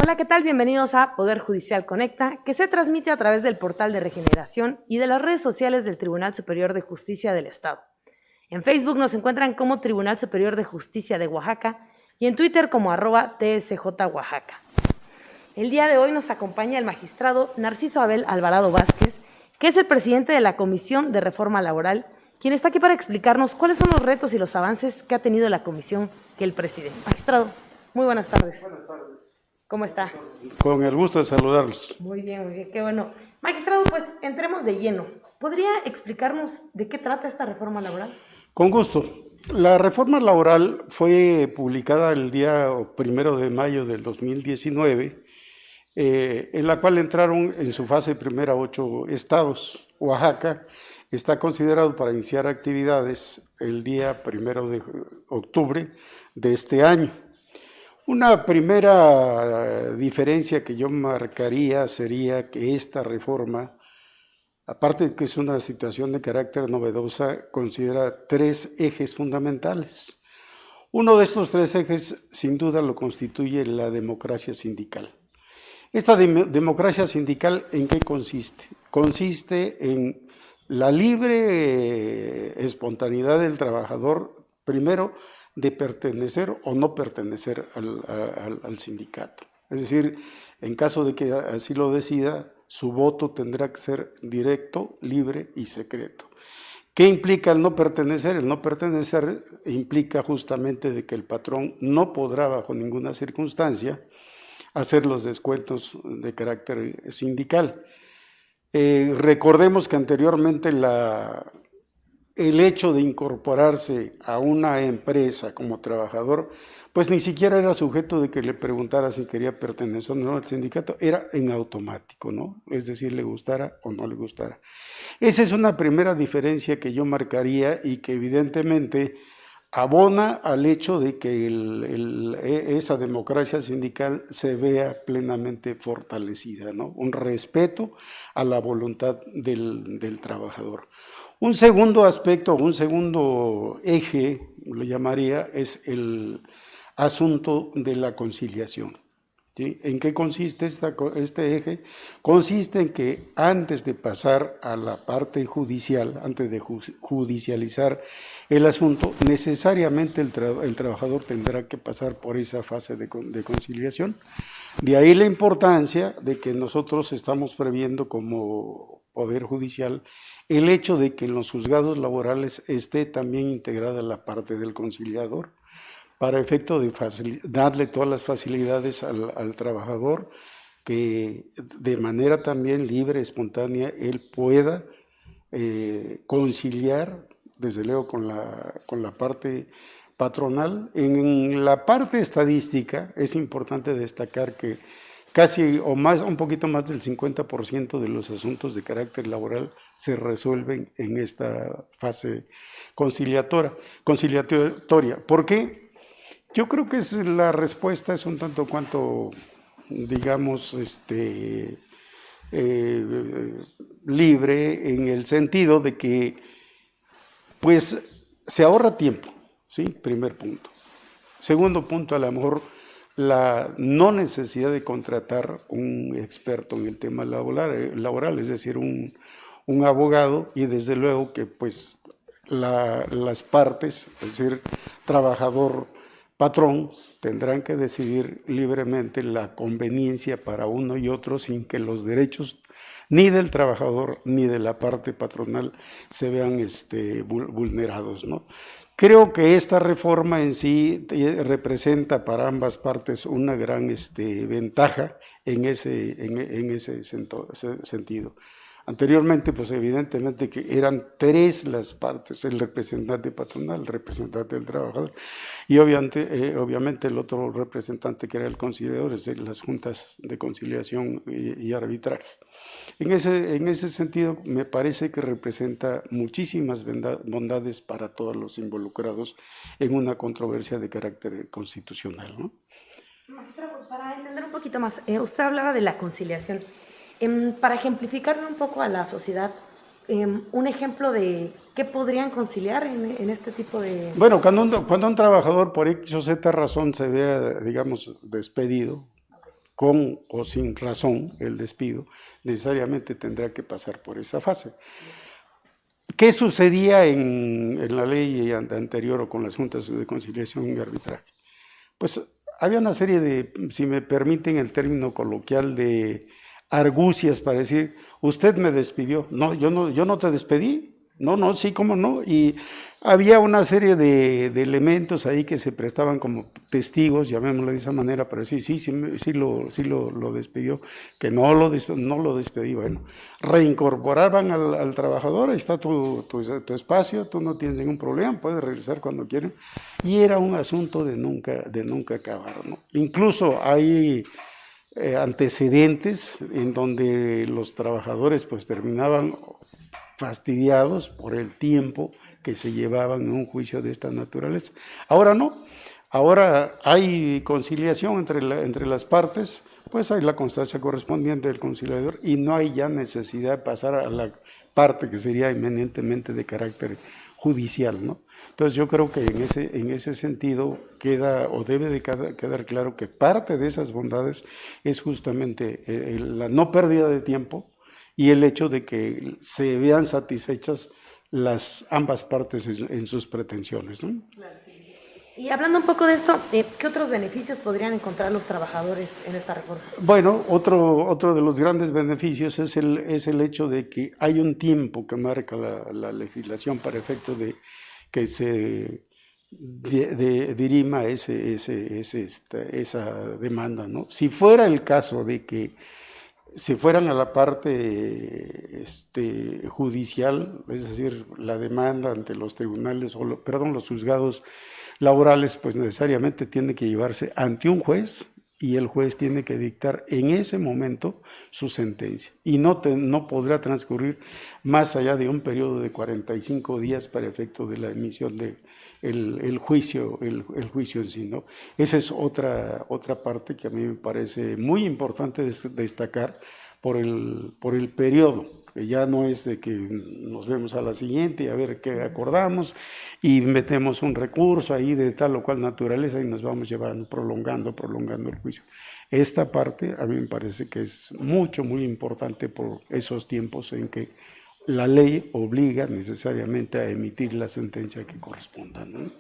Hola, ¿qué tal? Bienvenidos a Poder Judicial Conecta, que se transmite a través del portal de Regeneración y de las redes sociales del Tribunal Superior de Justicia del Estado. En Facebook nos encuentran como Tribunal Superior de Justicia de Oaxaca y en Twitter como @TSJ Oaxaca. El día de hoy nos acompaña el magistrado Narciso Abel Alvarado Vázquez, que es el presidente de la Comisión de Reforma Laboral, quien está aquí para explicarnos cuáles son los retos y los avances que ha tenido la comisión que él preside. Magistrado, muy buenas tardes. Buenas tardes. ¿Cómo está? Con el gusto de saludarlos. Muy bien, qué bueno. Magistrado, pues entremos de lleno. ¿Podría explicarnos de qué trata esta reforma laboral? Con gusto. La reforma laboral fue publicada el día 1 de mayo del 2019, en la cual entraron en su fase primera 8 estados. Oaxaca está considerado para iniciar actividades el día 1 de octubre de este año. Una primera diferencia que yo marcaría sería que esta reforma, aparte de que es una situación de carácter novedosa, considera 3 ejes fundamentales. Uno de estos 3 ejes, sin duda, lo constituye la democracia sindical. Esta democracia sindical, ¿en qué consiste? Consiste en la libre espontaneidad del trabajador, primero, de pertenecer o no pertenecer al sindicato. Es decir, en caso de que así lo decida, su voto tendrá que ser directo, libre y secreto. ¿Qué implica el no pertenecer? El no pertenecer implica justamente de que el patrón no podrá bajo ninguna circunstancia hacer los descuentos de carácter sindical. Recordemos que anteriormente el hecho de incorporarse a una empresa como trabajador, pues ni siquiera era sujeto de que le preguntara si quería pertenecer o no al sindicato, era en automático, ¿no? Es decir, le gustara o no le gustara. Esa es una primera diferencia que yo marcaría y que evidentemente abona al hecho de que esa democracia sindical se vea plenamente fortalecida, ¿no? Un respeto a la voluntad del trabajador. Un segundo aspecto, un segundo eje, lo llamaría, es el asunto de la conciliación. ¿Sí? ¿En qué consiste este eje? Consiste en que antes de pasar a la parte judicial, antes de judicializar el asunto, necesariamente el trabajador tendrá que pasar por esa fase de conciliación. De ahí la importancia de que nosotros estamos previendo como Poder Judicial el hecho de que en los juzgados laborales esté también integrada la parte del conciliador, para efecto de darle todas las facilidades al trabajador, que de manera también libre, espontánea, él pueda conciliar, desde luego, con la parte patronal. En la parte estadística es importante destacar que casi o más, un poquito más del 50% de los asuntos de carácter laboral se resuelven en esta fase conciliatoria. ¿Por qué? Yo creo que la respuesta es un tanto cuanto, digamos, libre, en el sentido de que, pues, se ahorra tiempo, ¿sí? Primer punto. Segundo punto, a lo mejor la no necesidad de contratar un experto en el tema laboral, es decir, un abogado, y desde luego que, pues, las partes, es decir, trabajador, patrón, tendrán que decidir libremente la conveniencia para uno y otro sin que los derechos ni del trabajador ni de la parte patronal se vean vulnerados, ¿no? Creo que esta reforma en sí representa para ambas partes una gran ventaja en ese sentido. Anteriormente, pues evidentemente que eran 3 las partes, el representante patronal, el representante del trabajador y obviamente el otro representante que era el conciliador, es de las juntas de conciliación y arbitraje. En ese sentido, me parece que representa muchísimas bondades para todos los involucrados en una controversia de carácter constitucional, ¿no? Magistrado, para entender un poquito más, usted hablaba de la conciliación. Para ejemplificarle un poco a la sociedad, un ejemplo de qué podrían conciliar en este tipo de... Bueno, cuando un trabajador por X o Z razón se vea, digamos, despedido, con o sin razón el despido, necesariamente tendrá que pasar por esa fase. ¿Qué sucedía en la ley anterior o con las juntas de conciliación y arbitraje? Pues había una serie de, si me permiten el término coloquial, de argucias para decir, usted me despidió. No, yo no te despedí. No, sí, cómo no. Y había una serie de elementos ahí que se prestaban como testigos, llamémoslo de esa manera, para decir, sí lo despidió, que no lo despedí. Bueno, reincorporaban al trabajador, ahí está tu espacio, tú no tienes ningún problema, puedes regresar cuando quieras. Y era un asunto de nunca acabar, ¿no? Incluso hay antecedentes en donde los trabajadores pues terminaban fastidiados por el tiempo que se llevaban en un juicio de esta naturaleza. Ahora no, ahora hay conciliación entre las partes, pues hay la constancia correspondiente del conciliador y no hay ya necesidad de pasar a la parte que sería eminentemente de carácter judicial, ¿no? Entonces yo creo que en ese sentido queda o debe de quedar claro que parte de esas bondades es justamente la no pérdida de tiempo y el hecho de que se vean satisfechas ambas partes en sus pretensiones, ¿no? Claro, sí. Y hablando un poco de esto, ¿qué otros beneficios podrían encontrar los trabajadores en esta reforma? Bueno, otro de los grandes beneficios es el hecho de que hay un tiempo que marca la legislación para efecto de que se dirima esa demanda, ¿no? Si fuera el caso de que se fueran a la parte judicial, es decir, la demanda ante los tribunales, los juzgados laborales, pues necesariamente tiene que llevarse ante un juez y el juez tiene que dictar en ese momento su sentencia. Y no podrá transcurrir más allá de un periodo de 45 días para efecto de la emisión del juicio en sí, ¿no? Esa es otra parte que a mí me parece muy importante destacar por el periodo, que ya no es de que nos vemos a la siguiente y a ver qué acordamos y metemos un recurso ahí de tal o cual naturaleza y nos vamos llevando, prolongando el juicio. Esta parte a mí me parece que es muy importante por esos tiempos en que la ley obliga necesariamente a emitir la sentencia que corresponda, ¿no?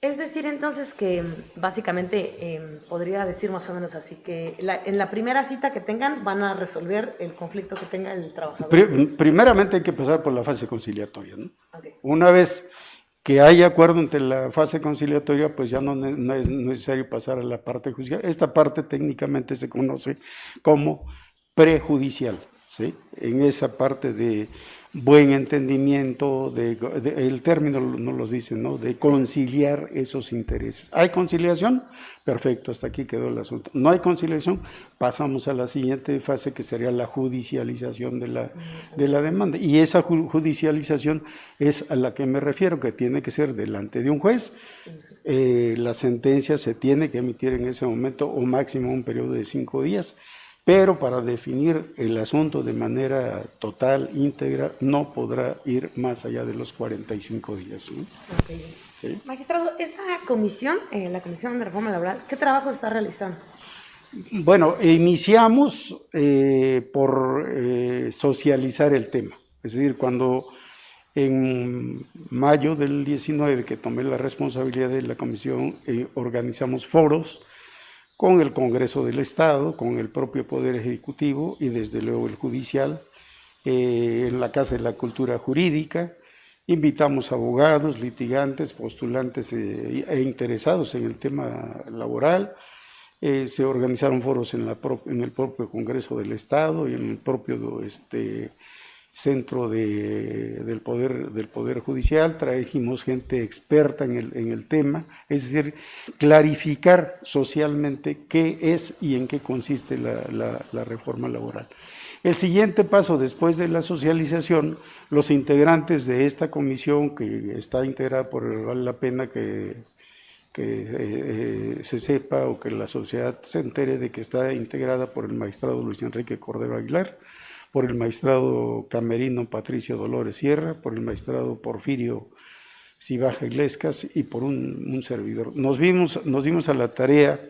Es decir, entonces, que básicamente podría decir más o menos así, que en la primera cita que tengan van a resolver el conflicto que tenga el trabajador. Primeramente hay que pasar por la fase conciliatoria, ¿no? Okay. Una vez que haya acuerdo entre la fase conciliatoria, pues ya no es necesario pasar a la parte judicial. Esta parte técnicamente se conoce como prejudicial, ¿sí? En esa parte de buen entendimiento, el término nos lo dice, ¿no? De conciliar esos intereses. ¿Hay conciliación? Perfecto, hasta aquí quedó el asunto. No hay conciliación, pasamos a la siguiente fase que sería la judicialización de la demanda. Y esa judicialización es a la que me refiero, que tiene que ser delante de un juez. La sentencia se tiene que emitir en ese momento o máximo un periodo de 5 días. Pero para definir el asunto de manera total, íntegra, no podrá ir más allá de los 45 días, ¿no? Okay. ¿Sí? Magistrado, esta comisión, la Comisión de Reforma Laboral, ¿qué trabajo está realizando? Bueno, iniciamos por socializar el tema. Es decir, cuando en mayo del 19 que tomé la responsabilidad de la comisión, organizamos foros con el Congreso del Estado, con el propio Poder Ejecutivo y desde luego el Judicial, en la Casa de la Cultura Jurídica. Invitamos abogados, litigantes, postulantes e interesados en el tema laboral. Se organizaron foros en el propio Congreso del Estado y en el propio centro del Poder Judicial. Trajimos gente experta en el tema, es decir, clarificar socialmente qué es y en qué consiste la reforma laboral. El siguiente paso, después de la socialización, los integrantes de esta comisión, que está integrada vale la pena que se sepa o que la sociedad se entere de que está integrada por el magistrado Luis Enrique Cordero Aguilar, por el magistrado camerino Patricio Dolores Sierra, por el magistrado Porfirio Cibaja Illescas y por un servidor. Nos dimos a la tarea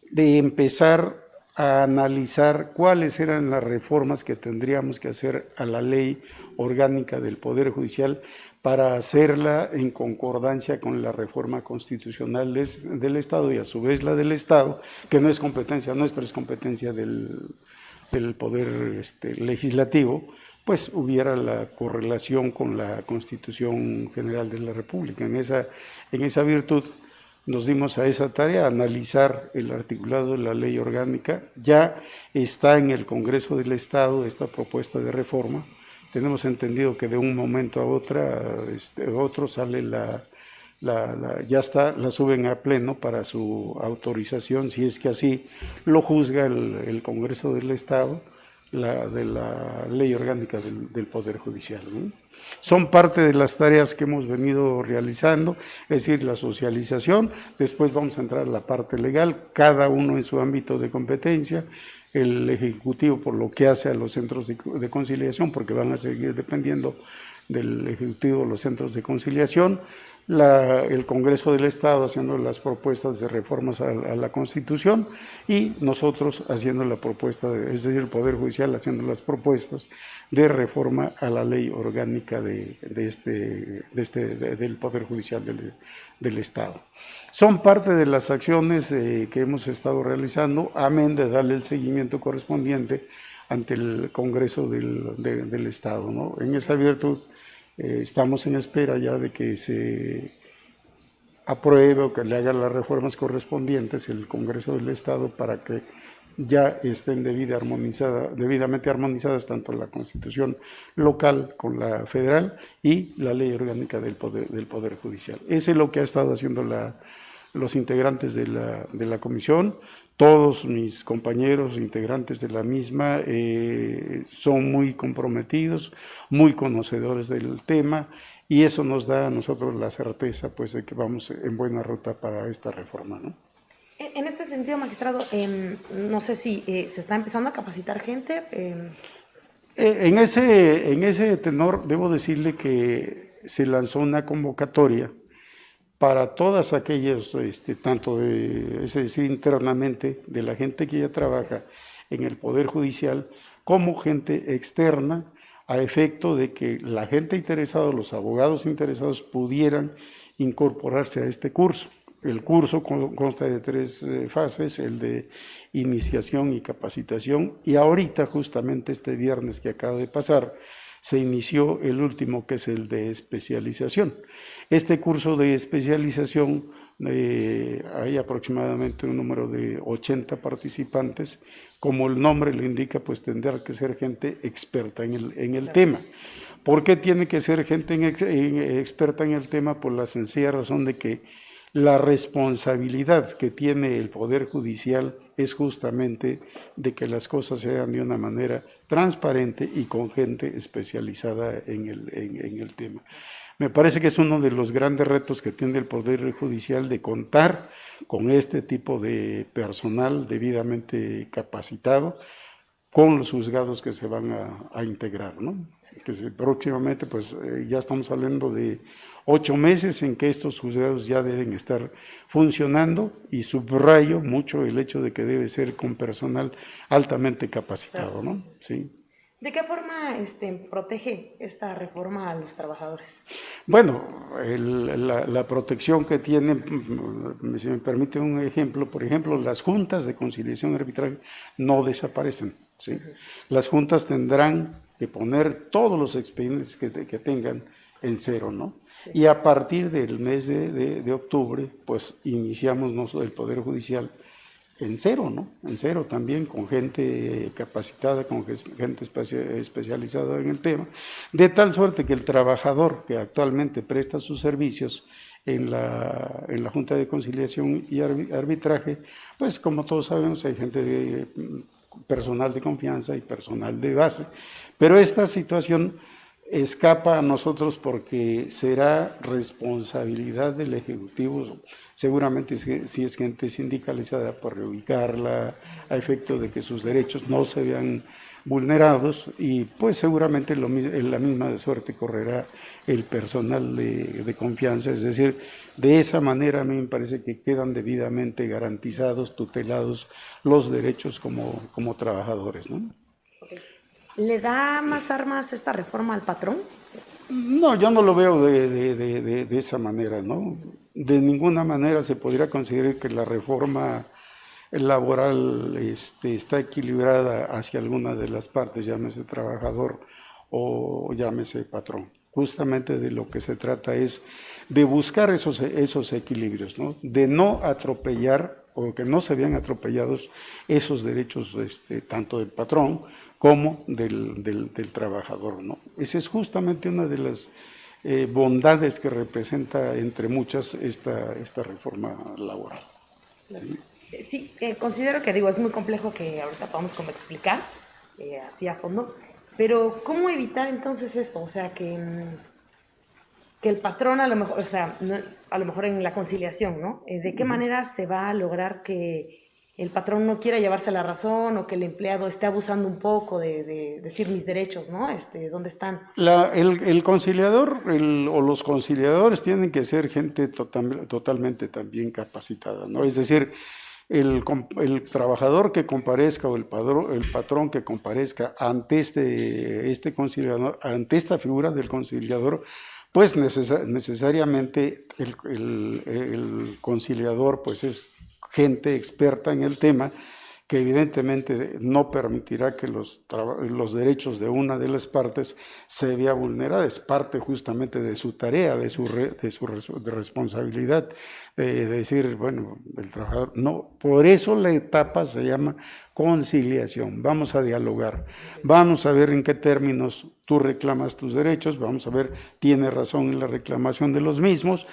de empezar a analizar cuáles eran las reformas que tendríamos que hacer a la ley orgánica del Poder Judicial para hacerla en concordancia con la reforma constitucional del Estado y a su vez la del Estado, que no es competencia nuestra, es competencia del Poder Legislativo, pues hubiera la correlación con la Constitución General de la República. En esa virtud nos dimos a esa tarea, analizar el articulado de la ley orgánica. Ya está en el Congreso del Estado esta propuesta de reforma. Tenemos entendido que de un momento a otro sale ya está, la suben a pleno para su autorización, si es que así lo juzga el Congreso del Estado, de la ley orgánica del Poder Judicial, ¿no? Son parte de las tareas que hemos venido realizando, es decir, la socialización. Después vamos a entrar a la parte legal, cada uno en su ámbito de competencia, el Ejecutivo por lo que hace a los centros de conciliación, porque van a seguir dependiendo del Ejecutivo los centros de conciliación, el Congreso del Estado haciendo las propuestas de reformas a la Constitución y nosotros haciendo la propuesta, es decir, el Poder Judicial haciendo las propuestas de reforma a la ley orgánica del Poder Judicial del Estado. Son parte de las acciones que hemos estado realizando, amén de darle el seguimiento correspondiente ante el Congreso del Estado, ¿no? En esa virtud estamos en espera ya de que se apruebe o que le hagan las reformas correspondientes el Congreso del Estado para que ya estén debidamente armonizadas tanto la Constitución local con la federal y la ley orgánica del Poder Judicial. Eso es lo que ha estado haciendo los integrantes de la comisión. Todos mis compañeros integrantes de la misma son muy comprometidos, muy conocedores del tema y eso nos da a nosotros la certeza pues, de que vamos en buena ruta para esta reforma, ¿no? En este sentido, magistrado, no sé si se está empezando a capacitar gente. En ese tenor, debo decirle que se lanzó una convocatoria para todas aquellas, tanto es decir, internamente, de la gente que ya trabaja en el Poder Judicial, como gente externa, a efecto de que la gente interesada, los abogados interesados, pudieran incorporarse a este curso. El curso consta de 3 fases, el de iniciación y capacitación, y ahorita, justamente este viernes que acaba de pasar, se inició el último, que es el de especialización. Este curso de especialización, hay aproximadamente un número de 80 participantes. Como el nombre lo indica, pues tendrá que ser gente experta en el tema. ¿Por qué tiene que ser gente experta en el tema? Por la sencilla razón de que la responsabilidad que tiene el Poder Judicial es justamente de que las cosas se hagan de una manera transparente y con gente especializada en el tema. Me parece que es uno de los grandes retos que tiene el Poder Judicial, de contar con este tipo de personal debidamente capacitado, con los juzgados que se van a integrar, ¿no? Sí. Que próximamente, pues ya estamos hablando de 8 meses en que estos juzgados ya deben estar funcionando, y subrayo mucho el hecho de que debe ser con personal altamente capacitado, ¿no? Sí. ¿De qué forma protege esta reforma a los trabajadores? Bueno, la protección que tienen, si me permite un ejemplo, por ejemplo, las juntas de conciliación y arbitraje no desaparecen, ¿sí? Las juntas tendrán que poner todos los expedientes que tengan en cero, ¿no? Sí. Y a partir del mes de octubre, pues iniciamos el Poder Judicial en cero, ¿no? En cero también, con gente capacitada, con gente especializada en el tema, de tal suerte que el trabajador que actualmente presta sus servicios en la Junta de Conciliación y Arbitraje, pues como todos sabemos, hay gente personal de confianza y personal de base, pero esta situación escapa a nosotros porque será responsabilidad del Ejecutivo, seguramente si es gente sindicalizada, por reubicarla a efecto de que sus derechos no se vean vulnerados, y pues seguramente la misma suerte correrá el personal de confianza. Es decir, de esa manera a mí me parece que quedan debidamente garantizados, tutelados los derechos como trabajadores, ¿no? ¿Le da más armas esta reforma al patrón? No, yo no lo veo de esa manera, ¿no? De ninguna manera se podría considerar que la reforma laboral está equilibrada hacia alguna de las partes, llámese trabajador o llámese patrón. Justamente de lo que se trata es de buscar esos equilibrios, ¿no? De no atropellar o que no se vean atropellados esos derechos tanto del patrón como del trabajador, ¿no? Esa es justamente una de las bondades que representa, entre muchas, esta reforma laboral. ¿Sí? Sí, considero que es muy complejo que ahorita podamos como explicar así a fondo, pero ¿cómo evitar entonces eso? O sea, que el patrón a lo mejor, o sea, no, a lo mejor en la conciliación, ¿no? ¿De qué manera se va a lograr que el patrón no quiera llevarse la razón o que el empleado esté abusando un poco de decir mis derechos, ¿no? ¿Dónde están? El conciliador o los conciliadores tienen que ser gente totalmente también capacitada, ¿no? Es decir, el trabajador que comparezca o el patrón que comparezca ante este conciliador, ante esta figura del conciliador, pues necesariamente el conciliador pues es gente experta en el tema, que evidentemente no permitirá que los derechos de una de las partes se vea vulnerada. Es parte justamente de su tarea, de su responsabilidad, de decir, bueno, el trabajador, no, por eso la etapa se llama conciliación. Vamos a dialogar, vamos a ver en qué términos tú reclamas tus derechos, vamos a ver, tiene razón en la reclamación de los mismos,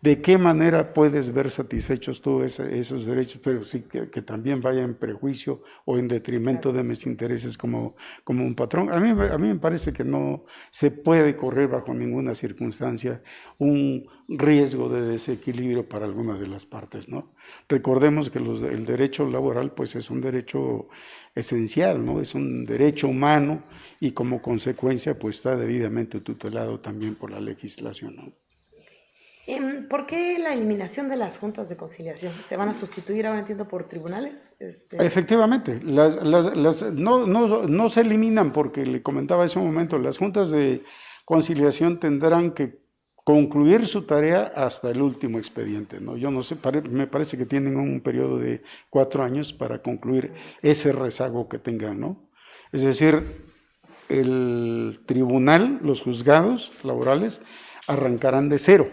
de qué manera puedes ver satisfechos tú esos derechos, pero sí que también vaya en prejuicio o en detrimento de mis intereses como un patrón. A mí me parece que no se puede correr bajo ninguna circunstancia un riesgo de desequilibrio para alguna de las partes, ¿no? Recordemos que el derecho laboral pues es un derecho esencial, ¿no? Es un derecho humano y como consecuencia pues está debidamente tutelado también por la legislación, ¿no? ¿Por qué la eliminación de las juntas de conciliación? ¿Se van a sustituir, ahora entiendo, por tribunales? Efectivamente, no se eliminan porque le comentaba hace un momento, las juntas de conciliación tendrán que concluir su tarea hasta el último expediente, ¿no? Yo no sé, me parece que tienen un periodo de 4 años para concluir ese rezago que tengan, ¿no? Es decir, el tribunal, los juzgados laborales arrancarán de cero.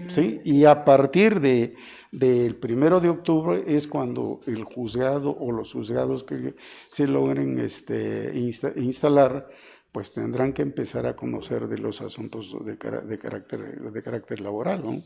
¿Sí? Y a partir del 1 de octubre es cuando el juzgado o los juzgados que se logren instalar, pues tendrán que empezar a conocer de los asuntos de carácter laboral, ¿no?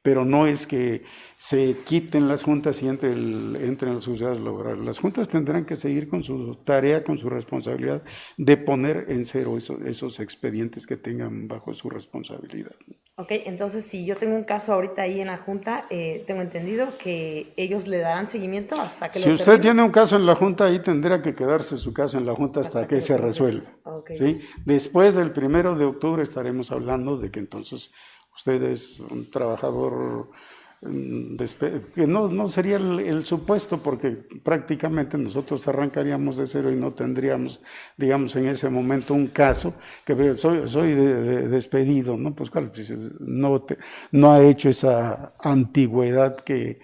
Pero no es que se quiten las juntas y entren los juzgados laborales. Las juntas tendrán que seguir con su tarea, con su responsabilidad de poner en cero esos expedientes que tengan bajo su responsabilidad. Ok, entonces si yo tengo un caso ahorita ahí en la junta, tengo entendido que ellos le darán seguimiento hasta que lo termine. Si usted tiene un caso en la junta, ahí tendrá que quedarse su caso en la junta hasta que se resuelva. Okay. ¿Sí? Después del 1 de octubre estaremos hablando de que entonces usted es un trabajador que no sería el supuesto, porque prácticamente nosotros arrancaríamos de cero y no tendríamos, digamos, en ese momento un caso que soy despedido, ¿no? Pues claro, no ha hecho esa antigüedad que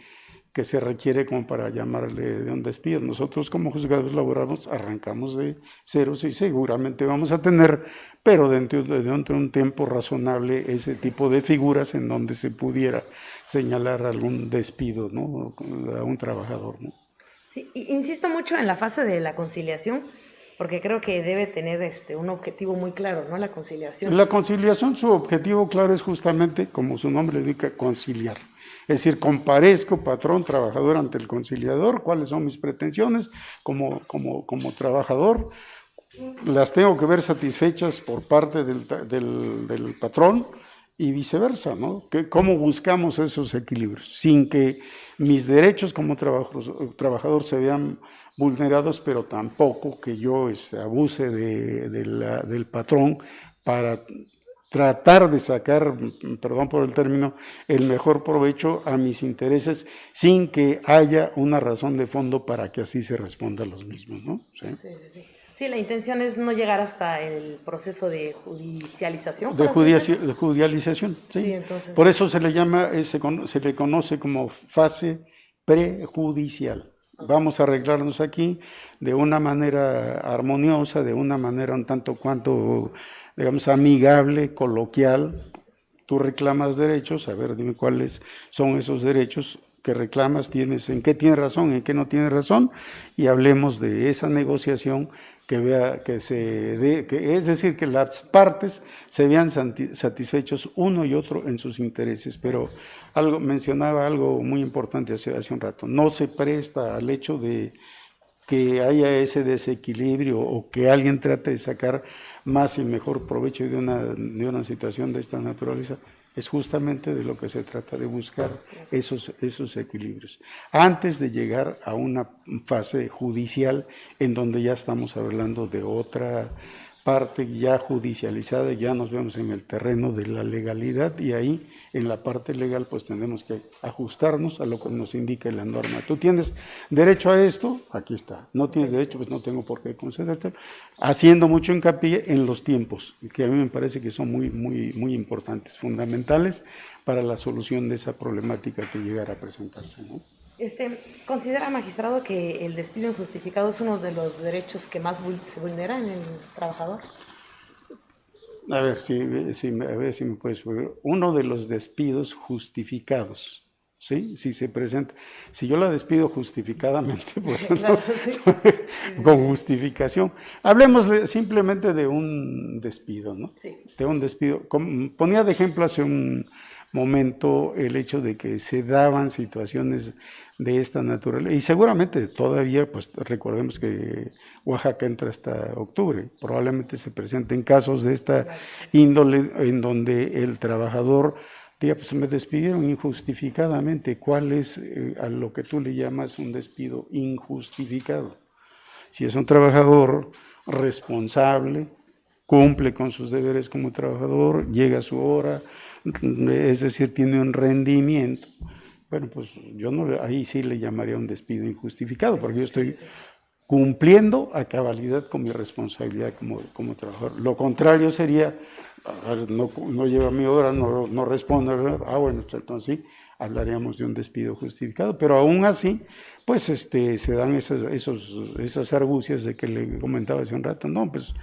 se requiere como para llamarle de un despido. Nosotros como juzgados laborales arrancamos de cero, sí, seguramente vamos a tener, pero dentro de un tiempo razonable, ese tipo de figuras en donde se pudiera señalar algún despido, ¿no? A un trabajador, ¿no? Sí, insisto mucho en la fase de la conciliación, porque creo que debe tener un objetivo muy claro, ¿no? La conciliación. La conciliación, su objetivo claro es justamente, como su nombre indica, conciliar. Es decir, comparezco, patrón, trabajador, ante el conciliador, cuáles son mis pretensiones como trabajador, las tengo que ver satisfechas por parte del patrón y viceversa, ¿no? ¿Cómo buscamos esos equilibrios? Sin que mis derechos como trabajador se vean vulnerados, pero tampoco que yo abuse del patrón para tratar de sacar, perdón por el término, el mejor provecho a mis intereses sin que haya una razón de fondo para que así se responda a los mismos, ¿no? Sí, sí, sí. Sí, la intención es no llegar hasta el proceso de judicialización. De judicialización, sí. Sí, entonces, por eso se le llama, se le conoce como fase prejudicial. Vamos a arreglarnos aquí de una manera armoniosa, de una manera un tanto cuanto, digamos, amigable, coloquial. Tú reclamas derechos, a ver, dime cuáles son esos derechos que reclamas, en qué tienes razón, en qué no tienes razón, y hablemos de esa negociación es decir, que las partes se vean satisfechos uno y otro en sus intereses. Pero mencionaba algo muy importante hace un rato, no se presta al hecho de que haya ese desequilibrio o que alguien trate de sacar más y mejor provecho de una situación de esta naturaleza. Es justamente de lo que se trata, de buscar esos equilibrios. Antes de llegar a una fase judicial en donde ya estamos hablando de otra parte ya judicializada, ya nos vemos en el terreno de la legalidad y ahí en la parte legal pues tenemos que ajustarnos a lo que nos indica la norma. Tú tienes derecho a esto, aquí está. No tienes derecho, pues no tengo por qué concederte. Haciendo mucho hincapié en los tiempos, que a mí me parece que son muy, muy, muy importantes, fundamentales para la solución de esa problemática que llegara a presentarse, ¿no? ¿Considera, magistrado, que el despido injustificado es uno de los derechos que más se vulnera en el trabajador? A ver si me puedes ver. Uno de los despidos justificados, ¿sí? Si se presenta, si yo la despido justificadamente, pues claro, no, sí. Con justificación. Hablemos simplemente de un despido, ¿no? Sí. De un despido. Ponía de ejemplo hace un momento el hecho de que se daban situaciones de esta naturaleza y seguramente todavía, pues recordemos que Oaxaca entra hasta octubre, probablemente se presenten casos de esta índole en donde el trabajador diga, pues me despidieron injustificadamente. ¿Cuál es a lo que tú le llamas un despido injustificado? Si es un trabajador responsable, cumple con sus deberes como trabajador, llega a su hora, es decir, tiene un rendimiento. Bueno, pues yo ahí sí le llamaría un despido injustificado, porque yo estoy cumpliendo a cabalidad con mi responsabilidad como trabajador. Lo contrario sería, no llega a mi hora, no responde, bueno, entonces sí, hablaríamos de un despido justificado, pero aún así, pues se dan esas argucias de que le comentaba hace un rato, no, pues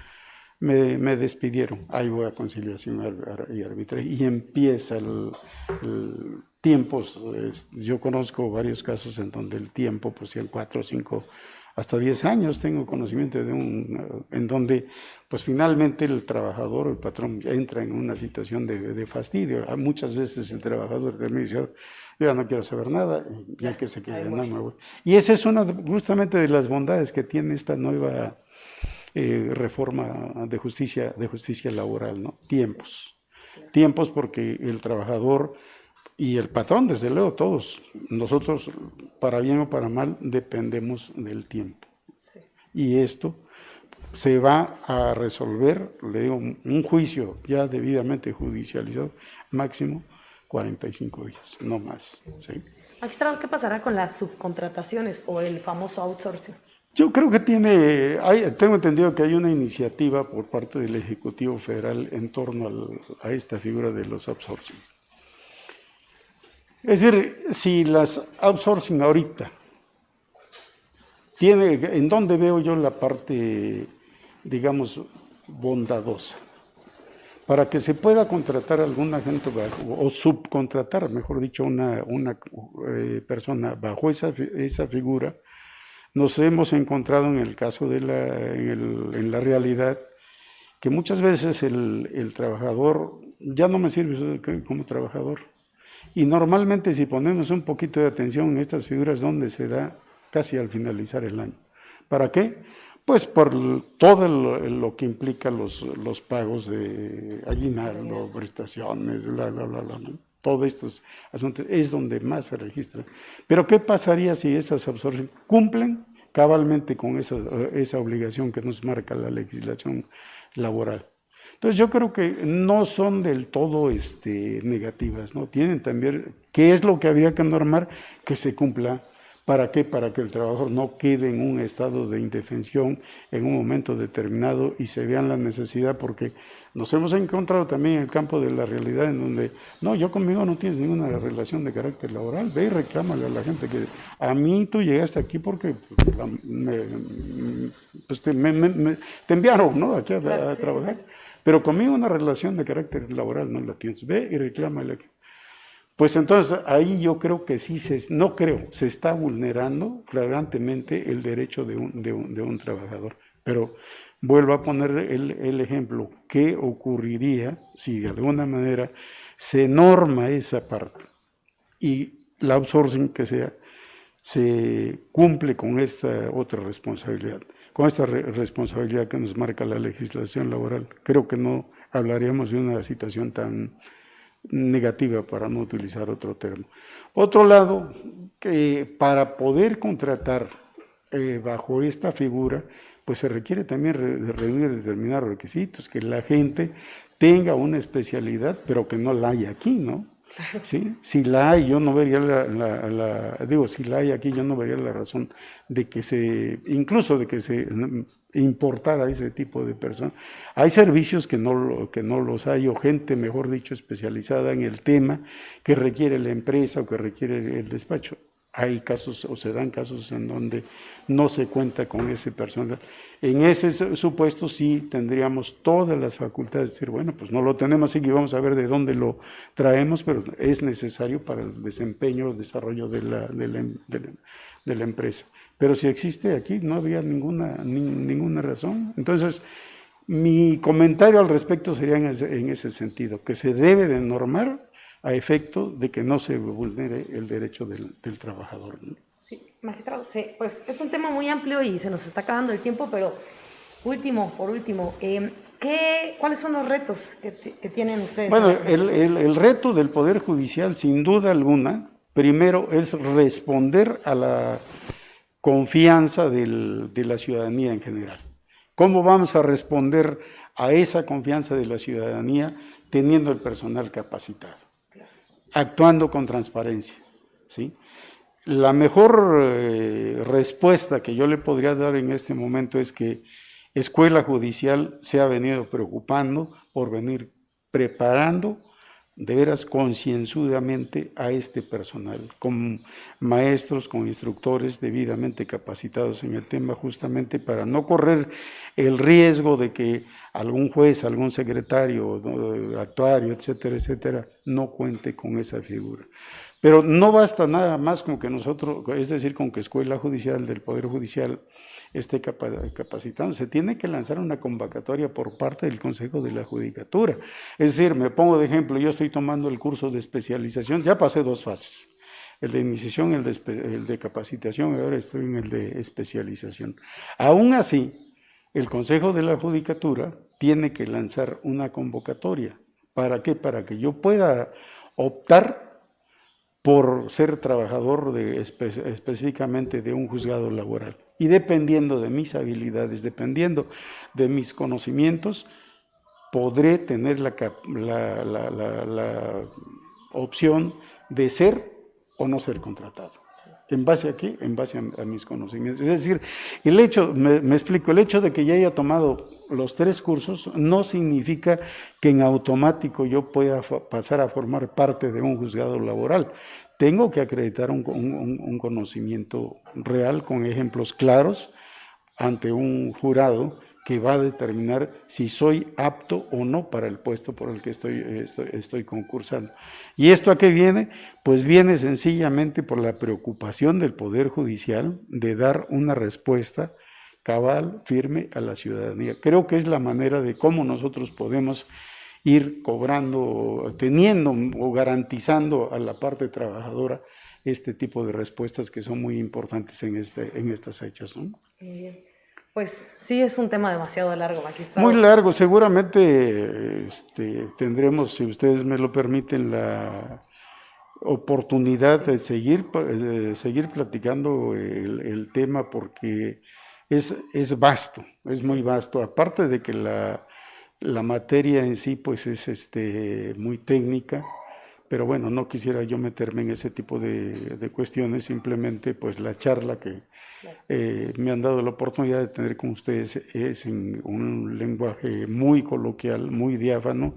me despidieron, ahí voy a conciliación y arbitraje, y empieza el tiempos. Yo conozco varios casos en donde el tiempo, pues en 4, 5, hasta 10 años tengo conocimiento en donde pues finalmente el trabajador, el patrón entra en una situación de fastidio. Muchas veces el trabajador termina diciendo, yo ya no quiero saber nada, y hay que se quede, no. Y esa es una justamente de las bondades que tiene esta nueva reforma de justicia laboral, ¿no? Tiempos porque el trabajador y el patrón, desde luego, todos nosotros, para bien o para mal, dependemos del tiempo. Sí. Y esto se va a resolver, le digo, un juicio ya debidamente judicializado, máximo 45 días, no más. ¿Sí? Magistrado, ¿qué pasará con las subcontrataciones o el famoso outsourcing? Yo creo que tengo entendido que hay una iniciativa por parte del Ejecutivo Federal en torno a esta figura de los outsourcing. Es decir, si las outsourcing ahorita ¿en dónde veo yo la parte, digamos, bondadosa? Para que se pueda contratar a alguna gente o subcontratar, mejor dicho, una persona bajo esa figura, nos hemos encontrado en el caso en la realidad que muchas veces el trabajador ya no me sirve como trabajador. Y normalmente si ponemos un poquito de atención en estas figuras, donde se da casi al finalizar el año. ¿Para qué? Pues por todo lo que implica los pagos de aguinaldo, prestaciones, ¿no? Todos estos asuntos es donde más se registra. Pero ¿qué pasaría si esas absorciones cumplen cabalmente con esa obligación que nos marca la legislación laboral? Entonces yo creo que no son del todo negativas, ¿no? Tienen también, ¿qué es lo que habría que normar? Que se cumpla. ¿Para qué? Para que el trabajador no quede en un estado de indefensión en un momento determinado y se vean la necesidad, porque nos hemos encontrado también en el campo de la realidad en donde, no, yo conmigo no tienes ninguna relación de carácter laboral, ve y reclámale a la gente que a mí tú llegaste aquí porque pues, te enviaron, ¿no? Aquí a trabajar, pero conmigo una relación de carácter laboral no la tienes, ve y reclámale aquí. Pues entonces ahí yo creo que sí, se está vulnerando flagrantemente el derecho de un trabajador. Pero vuelvo a poner el ejemplo, ¿qué ocurriría si de alguna manera se norma esa parte y la outsourcing que sea se cumple con esta otra responsabilidad, con esta responsabilidad que nos marca la legislación laboral? Creo que no hablaríamos de una situación tan negativa, para no utilizar otro termo. Otro lado, que para poder contratar bajo esta figura, pues se requiere también reunir determinados requisitos, que la gente tenga una especialidad, pero que no la haya aquí, ¿no? ¿Sí? Si la hay, yo no vería si la hay aquí, yo no vería la razón de que incluso de que se importara ese tipo de personas. Hay servicios que no los hay, o gente, mejor dicho, especializada en el tema que requiere la empresa o que requiere el despacho. Hay casos, o se dan casos en donde no se cuenta con ese personal. En ese supuesto sí tendríamos todas las facultades de decir, bueno, pues no lo tenemos, así que vamos a ver de dónde lo traemos, pero es necesario para el desempeño, el desarrollo de la empresa. Pero si existe aquí, no había ninguna razón. Entonces, mi comentario al respecto sería en ese sentido, que se debe de normar a efecto de que no se vulnere el derecho del trabajador, ¿no? Sí, magistrado, sí, pues es un tema muy amplio y se nos está acabando el tiempo, pero por último, ¿cuáles son los retos que tienen ustedes? Bueno, el reto del Poder Judicial, sin duda alguna, primero es responder a la confianza de la ciudadanía en general. ¿Cómo vamos a responder a esa confianza de la ciudadanía teniendo el personal capacitado? Actuando con transparencia, ¿sí? La mejor respuesta que yo le podría dar en este momento es que Escuela Judicial se ha venido preocupando por venir preparando de veras concienzudamente a este personal, con maestros, con instructores debidamente capacitados en el tema, justamente para no correr el riesgo de que algún juez, algún secretario, actuario, etcétera, etcétera, no cuente con esa figura. Pero no basta nada más con que nosotros, es decir, con que Escuela Judicial del Poder Judicial esté capacitando. Se tiene que lanzar una convocatoria por parte del Consejo de la Judicatura. Es decir, me pongo de ejemplo, yo estoy tomando el curso de especialización, ya pasé 2 fases, el de iniciación, el de capacitación, y ahora estoy en el de especialización. Aún así, el Consejo de la Judicatura tiene que lanzar una convocatoria. ¿Para qué? Para que yo pueda optar por ser trabajador específicamente de un juzgado laboral. Y dependiendo de mis habilidades, dependiendo de mis conocimientos, podré tener la opción de ser o no ser contratado. ¿En base a qué? En base a mis conocimientos. Es decir, me explico, el hecho de que ya haya tomado los 3 cursos no significa que en automático yo pueda pasar a formar parte de un juzgado laboral. Tengo que acreditar un conocimiento real con ejemplos claros ante un jurado que va a determinar si soy apto o no para el puesto por el que estoy concursando. ¿Y esto a qué viene? Pues viene sencillamente por la preocupación del Poder Judicial de dar una respuesta cabal, firme a la ciudadanía. Creo que es la manera de cómo nosotros podemos ir cobrando, teniendo o garantizando a la parte trabajadora este tipo de respuestas que son muy importantes en estas fechas, ¿no? Muy bien. Pues sí, es un tema demasiado largo, magistrado. Muy largo, seguramente tendremos, si ustedes me lo permiten, la oportunidad de seguir platicando el tema, porque es vasto, es muy vasto. Aparte de que la materia en sí pues es muy técnica, pero bueno, no quisiera yo meterme en ese tipo de cuestiones, simplemente pues la charla que me han dado la oportunidad de tener con ustedes es en un lenguaje muy coloquial, muy diáfano,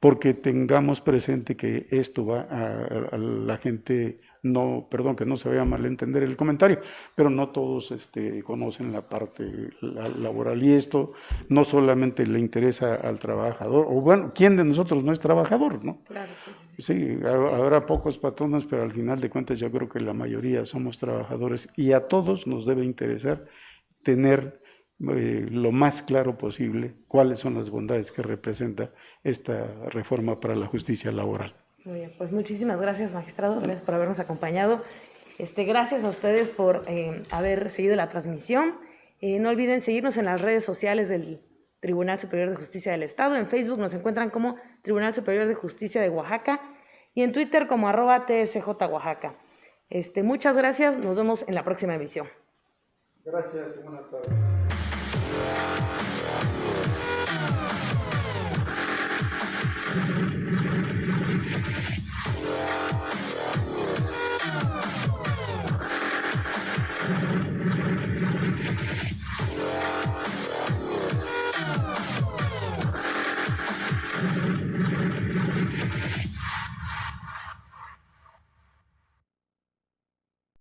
porque tengamos presente que esto va a la gente, no, perdón, que no se vaya a malentender el comentario, pero no todos conocen la parte laboral, y esto no solamente le interesa al trabajador, o bueno, ¿quién de nosotros no es trabajador, no? Claro, sí, sí, sí. Sí, habrá pocos patronos, pero al final de cuentas yo creo que la mayoría somos trabajadores, y a todos nos debe interesar tener lo más claro posible cuáles son las bondades que representa esta reforma para la justicia laboral. Muy bien, pues muchísimas gracias, magistrado, gracias por habernos acompañado. Gracias a ustedes por haber seguido la transmisión. No olviden seguirnos en las redes sociales del Tribunal Superior de Justicia del Estado. En Facebook nos encuentran como Tribunal Superior de Justicia de Oaxaca y en Twitter como @TSJ Oaxaca. Muchas gracias, nos vemos en la próxima emisión. Gracias, buenas tardes.